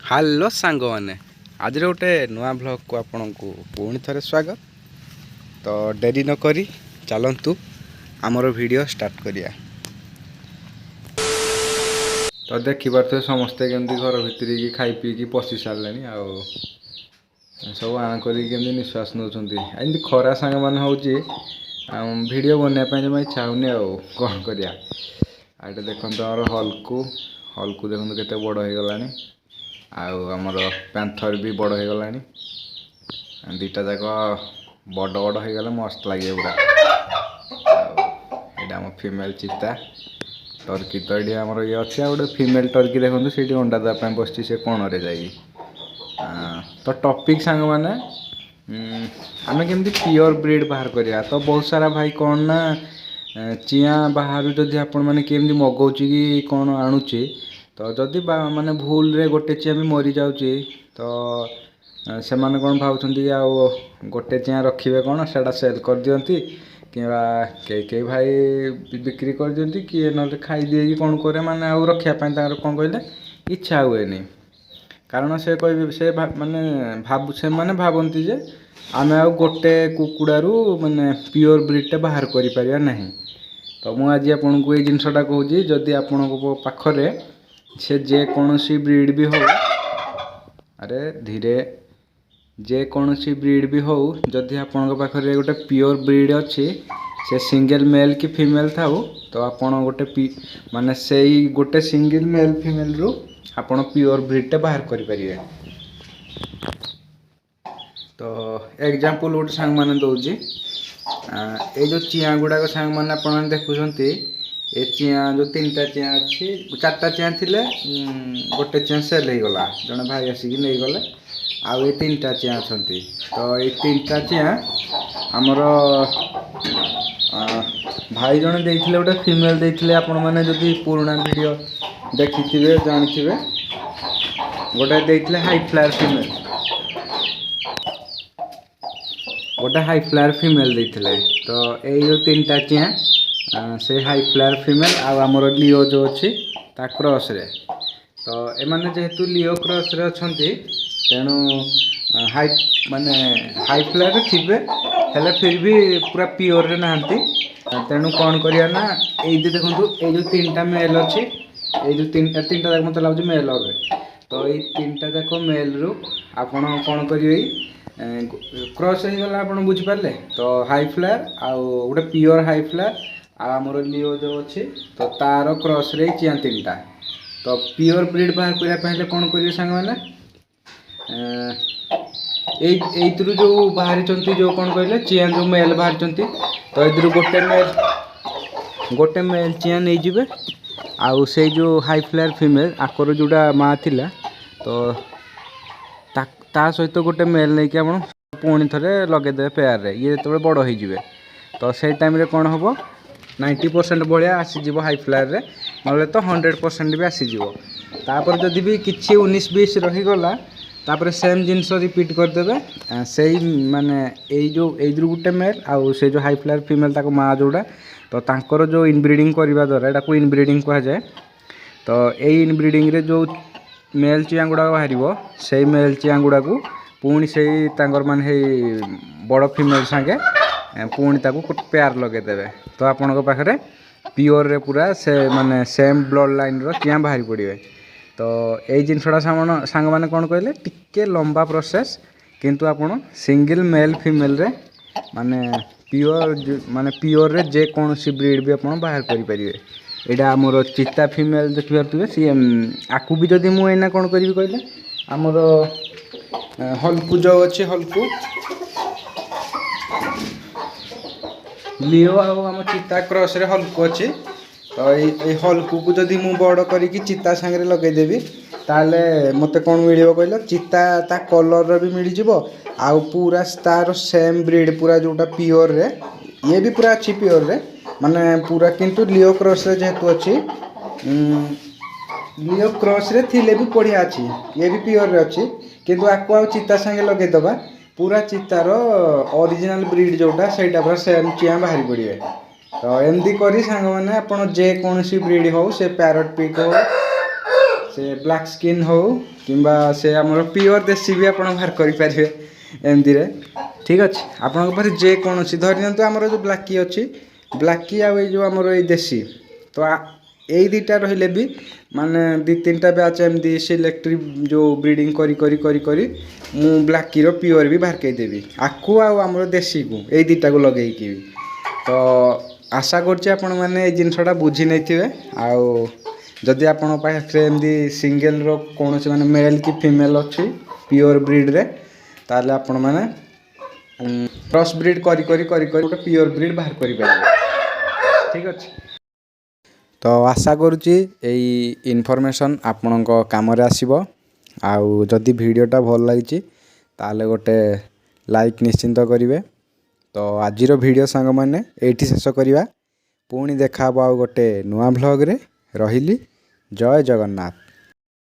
Hello ସାଙ୍ଗମାନେ, ଆଜିର ଗୋଟେ ନୂଆ ବ୍ଲଗ୍କୁ ଆପଣଙ୍କୁ ପୁଣି ଥରେ ସ୍ୱାଗତ। ତ ଡେରି ନକରି ଚାଲନ୍ତୁ ଆମର ଭିଡ଼ିଓ ଷ୍ଟାର୍ଟ କରିବା। ତ ଦେଖିପାରୁଥିବେ ସମସ୍ତେ କେମିତି ଘର ଭିତରିକି ଖାଇ ପିଇକି ପଶି ସାରିଲେଣି। ଆଉ ସବୁ ଆଁ କରିକି କେମିତି ନିଶ୍ୱାସ ନେଉଛନ୍ତି। ଏମିତି ଖରା ସାଙ୍ଗମାନେ ହେଉଛି, ଭିଡ଼ିଓ ବନେଇବା ପାଇଁ ଜମା ଇଚ୍ଛା ହେଉନି। ଆଉ କ'ଣ କରିବା। ଆଉ ଏଇଟା ଦେଖନ୍ତୁ ଆମର ହଲ୍କୁ ଦେଖନ୍ତୁ କେତେ ବଡ଼ ହେଇଗଲାଣି। ଆଉ ଆମର ପ୍ୟାନ୍ଥର ବି ବଡ଼ ହେଇଗଲାଣି। ଦୁଇଟା ଯାକ ବଡ଼ ବଡ଼ ହେଇଗଲେ ମସ୍ତ ଲାଗିବ ପୁରା। ଆଉ ଏଇଟା ଆମ ଫିମେଲ୍ ଚିତା ଟର୍କି। ତ ଏଇଠି ଆମର ଇଏ ଅଛି, ଆଉ ଗୋଟେ ଫିମେଲ୍ ଟର୍କି ଦେଖନ୍ତୁ ସେଇଠି ଅଣ୍ଡା ଦେବା ପାଇଁ ବସିଛି ସେ କଣରେ ଯାଇକି। ତ ଟପିକ୍ ସାଙ୍ଗମାନେ, ଆମେ କେମିତି ପିଓର ବ୍ରିଡ଼୍ ବାହାର କରିବା। ତ ବହୁତ ସାରା ଭାଇ କ'ଣ ନା ଚିଆଁ ବାହାରୁ ଯଦି ଆପଣମାନେ କେମିତି ମଗାଉଛି କି କ'ଣ ଆଣୁଛି, ତ ଯଦି ମାନେ ଭୁଲରେ ଗୋଟେ ଚିଆଁ ବି ମରିଯାଉଛି, ତ ସେମାନେ କ'ଣ ଭାବୁଛନ୍ତି ଆଉ ଗୋଟେ ଚିଆଁ ରଖିବେ କ'ଣ, ସେଇଟା ସେଲ୍ କରିଦିଅନ୍ତି। କିମ୍ବା କେହି ଭାଇ ବିକ୍ରି କରିଦିଅନ୍ତି, କିଏ ନହେଲେ ଖାଇଦିଏକି କ'ଣ କରେ, ମାନେ ଆଉ ରଖିବା ପାଇଁ ତାଙ୍କର କ'ଣ କହିଲେ ଇଚ୍ଛା ହୁଏନି। କାରଣ ସେ କହିବେ ସେମାନେ ଭାବନ୍ତି ଯେ ଆମେ ଆଉ ଗୋଟେ କୁକୁଡ଼ାରୁ ମାନେ ପିଓର ବ୍ରିଡ଼୍ଟା ବାହାର କରିପାରିବା ନାହିଁ। ତ ମୁଁ ଆଜି ଆପଣଙ୍କୁ ଏଇ ଜିନିଷଟା କହୁଛି, ଯଦି ଆପଣଙ୍କ ପାଖରେ ସେ ଯେକୌଣସି ବ୍ରିଡ଼୍ ବି ହେଉ, ଯେକୌଣସି ବ୍ରିଡ଼୍ ବି ହେଉ, ଯଦି ଆପଣଙ୍କ ପାଖରେ ଗୋଟେ ପିଓର ବ୍ରିଡ଼୍ ଅଛି, ସେ ସିଙ୍ଗଲ୍ ମେଲ୍ କି ଫିମେଲ୍ ଥାଉ, ତ ଆପଣ ମାନେ ସେଇ ଗୋଟେ ସିଙ୍ଗଲ୍ ମେଲ୍ ଫିମେଲ୍ରୁ ଆପଣ ପିଓର ବ୍ରିଡ଼୍ଟା ବାହାର କରିପାରିବେ। ତ ଏକ୍ଜାମ୍ପଲ୍ ଗୋଟେ ସାଙ୍ଗମାନେ ଦେଉଛି, ଏଇ ଯେଉଁ ଚିଆଁ ଗୁଡ଼ାକ ସାଙ୍ଗମାନେ ଆପଣମାନେ ଦେଖୁଛନ୍ତି, ଏ ଚିଆଁ ଯେଉଁ 3ଟା ଚିଆଁ ଅଛି, 4ଟା ଚିଆଁ ଥିଲେ, ଗୋଟେ ଚିଆଁ ସେଲ୍ ହେଇଗଲା, ଜଣେ ଭାଇ ଆସିକି ନେଇଗଲେ। ଆଉ ଏଇ 3ଟା ଚିଆଁ ଅଛନ୍ତି। ତ ଏଇ 3ଟା ଚିଆଁ ଆମର ଭାଇ ଜଣେ ଦେଇଥିଲେ, ଗୋଟେ ଫିମେଲ୍ ଦେଇଥିଲେ। ଆପଣମାନେ ଯଦି ପୁରୁଣା ଭିଡ଼ିଓ ଦେଖିଥିବେ ଜାଣିଥିବେ, ଗୋଟେ ଦେଇଥିଲେ ହାଇ ଫ୍ଲାୟାର୍ ଫିମେଲ୍, ଗୋଟେ ହାଇ ଫ୍ଲାୟାର୍ ଫିମେଲ୍ ଦେଇଥିଲେ। ତ ଏଇ ଯେଉଁ 3ଟା ଚିଆଁ ସେ ହାଇ ଫ୍ଲାୟାର୍ ଫିମେଲ୍ ଆଉ ଆମର ଲିଓ ଯେଉଁ ଅଛି ତା କ୍ରସ୍ରେ। ତ ଏମାନେ ଯେହେତୁ ଲିଓ କ୍ରସ୍ରେ ଅଛନ୍ତି, ତେଣୁ ହାଇ ଫ୍ଲାୟାର୍ରେ ଥିବେ, ହେଲେ ଫିର୍ ବି ପୁରା ପିଓରରେ ନାହାନ୍ତି। ତେଣୁ କ'ଣ କରିବା ନା, ଏଇ ଯେ ଦେଖନ୍ତୁ ଏଇ ଯେଉଁ 3ଟା ମେଲ୍ ଅଛି, ଏଇ ଯେଉଁ ତିନିଟା ଯାକ ମୋତେ ଲାଗୁଛି ମେଲ୍ হবে। ତ ଏଇ 3ଟା ଯାକ ମେଲ୍ରୁ ଆପଣ କ'ଣ କରିବେ, କ୍ରସ୍ ହେଇଗଲା, ଆପଣ ବୁଝିପାରିଲେ। ତ ହାଇ ଫ୍ଲାୟାର୍ ଆଉ ଗୋଟେ ପିଓର ହାଇ ଫ୍ଲାୟାର୍ ଆଉ ଆମର ଲିଓ ଯେଉଁ ଅଛି, ତ ତାର କ୍ରସ୍ରେ ଚିଆଁ 3ଟା। ତ ପିଓର ବ୍ରିଡ଼୍ ବାହାର କରିବା ପାଇଁ ହେଲେ କ'ଣ କରିବେ ସାଙ୍ଗମାନେ, ଏଇଥିରୁ ଯେଉଁ ବାହାରିଛନ୍ତି, ଯେଉଁ କ'ଣ କହିଲେ ଚିଆଁ ଯେଉଁ ମେଲ୍ ବାହାରିଛନ୍ତି, ତ ଏଥିରୁ ଗୋଟେ ମେଲ୍ ଚିଆଁ ନେଇଯିବେ। ଆଉ ସେଇ ଯେଉଁ ହାଇ ଫ୍ଲାୟାର୍ ଫିମେଲ୍ ଆକର ଯେଉଁଟା ମା' ଥିଲା, ତ ତା ସହିତ ଗୋଟେ ମେଲ୍ ନେଇକି ଆପଣ ପୁଣି ଥରେ ଲଗେଇଦେବେ ପେୟାରରେ। ଇଏ ଯେତେବେଳେ ବଡ଼ ହେଇଯିବେ, ତ ସେଇ ଟାଇମ୍ରେ କ'ଣ ହେବ, 90% ଭଳିଆ ଆସିଯିବ ହାଇ ଫ୍ଲାୟାର୍ରେ, ନହେଲେ ତ 100% ବି ଆସିଯିବ। ତାପରେ ଯଦି ବି କିଛି 19-20 ରହିଗଲା, ତାପରେ ସେମ୍ ଜିନିଷ ରିପିଟ୍ କରିଦେବେ। ସେଇ ମାନେ ଏଇଥିରୁ ଗୋଟେ ମେଲ୍ ଆଉ ସେଇ ଯେଉଁ ହାଇ ଫ୍ଲାୟାର୍ ଫିମେଲ୍ ତାଙ୍କ ମା' ଯେଉଁଟା, ତ ତାଙ୍କର ଯେଉଁ ଇନବ୍ରିଡ଼ିଂ କରିବା ଦ୍ୱାରା, ଏଟାକୁ ଇନବ୍ରିଡ଼ିଂ କୁହାଯାଏ। ତ ଏଇ ଇନବ୍ରିଡ଼ିଂରେ ଯେଉଁ ମେଲ୍ ଚିଆଁ ଗୁଡ଼ାକ ବାହାରିବ, ସେଇ ମେଲ୍ ଚିଆଁ ଗୁଡ଼ାକୁ ପୁଣି ସେଇ ତାଙ୍କର ମାନେ ହେଇ ବଡ଼ ଫିମେଲ୍ ସାଙ୍ଗେ ପୁଣି ତାକୁ ପେୟାର ଲଗେଇଦେବେ। ତ ଆପଣଙ୍କ ପାଖରେ ପିଓରରେ ପୁରା ସେ ମାନେ ସେମ୍ ବ୍ଲଡ଼୍ ଲାଇନ୍ର ଚିଆଁ ବାହାରି ପଡ଼ିବେ। ତ ଏଇ ଜିନିଷଟା ସାଙ୍ଗମାନେ କ'ଣ କହିଲେ, ଟିକେ ଲମ୍ବା ପ୍ରୋସେସ୍, କିନ୍ତୁ ଆପଣ ସିଙ୍ଗଲ୍ ମେଲ୍ ଫିମେଲ୍ରେ ମାନେ ପିଓରରେ ଯେକୌଣସି ବ୍ରିଡ଼୍ ବି ଆପଣ ବାହାର କରିପାରିବେ। ଏଇଟା ଆମର ଚିତା ଫିମେଲ୍ ଦେଖିପାରୁଥିବେ। ସିଏ ଆକୁ ବି ଯଦି ମୁଁ ଏଇନା କ'ଣ କରିବି କହିଲେ, ଆମର ହଲ୍କୁ ଯେଉଁ ଅଛି, ହଲ୍କୁ ଲିଓ ଆଉ ଆମ ଚିତା କ୍ରସ୍ରେ ହଲ୍କୁ ଅଛି। ତ ଏଇ ହଲ୍କୁକୁ ଯଦି ମୁଁ ବଡ଼ କରିକି ଚିତା ସାଙ୍ଗରେ ଲଗେଇଦେବି, ତାହେଲେ ମୋତେ କ'ଣ ମିଳିବ କହିଲ, ଚିତା ତା କଲର୍ର ବି ମିଳିଯିବ, ଆଉ ପୁରା ତାର ସେମ୍ ବ୍ରିଡ଼୍ ପୁରା ଯେଉଁଟା ପିଓରରେ, ଇଏ ବି ପୁରା ଅଛି ପିଓରରେ, ମାନେ ପୁରା। କିନ୍ତୁ ଲିଓ କ୍ରସ୍ରେ ଯେହେତୁ ଅଛି, ଲିଓ କ୍ରସ୍ରେ ଥିଲେ ବି ବଢ଼ିଆ ଅଛି, ଇଏ ବି ପିଓରରେ ଅଛି। କିନ୍ତୁ ଆକୁ ଆଉ ଚିତା ସାଙ୍ଗେ ଲଗେଇଦେବା, ପୁରା ଚିତାର ଅରିଜିନାଲ୍ ବ୍ରିଡ଼୍ ଯେଉଁଟା, ସେଇଟା ପୁରା ସେମ୍ ଚିଆଁ ବାହାରି ପଡ଼ିବେ। ତ ଏମିତି କରି ସାଙ୍ଗମାନେ ଆପଣ ଯେକୌଣସି ବ୍ରିଡ଼୍ ହେଉ, ସେ ପ୍ୟାରଟ୍ ପିକ୍ ହେଉ, से ब्लैक स्किन हो किंबा से आमर प्योर देसी भी आप बाहर करेंगे एमती ठीक अच्छे आपंक पाखे जेकोसी धरी नियंतु आमर जो ब्लैकी अच्छी ब्लैकी आउ जो आमर ये देसी तो यही दुईटा रही भी माने 2-3टा बैच एमती सिलेक्टिव जो ब्रीडिंग करी मु ब्लैकी प्योर भी बाहर के देवी आकु आमर देसी को यही दुईटा को लगे तो आशा कर मैंने जिनसटा बुझी नहीं आउ जदि आपण पाखे एमती सिंगल रो कौन से माने मेल कि फीमेल अच्छी प्योर ब्रीड रे ताले आपण मैंने क्रॉस ब्रीड करी गोटे प्योर ब्रीड बाहर करें ठीक अच्छे तो आशा करुच्ची यही इनफॉरमेशन आपण काम आसो आउ जदि वीडियोटा भल लगी ताले गोटे लाइक निश्चिंत करेंगे तो आजिर वीडियो सांग मैंने ये शेष करवा पुणी देखा आउ गोटे नुआ व्लॉग रे रहिली जय जगन्नाथ।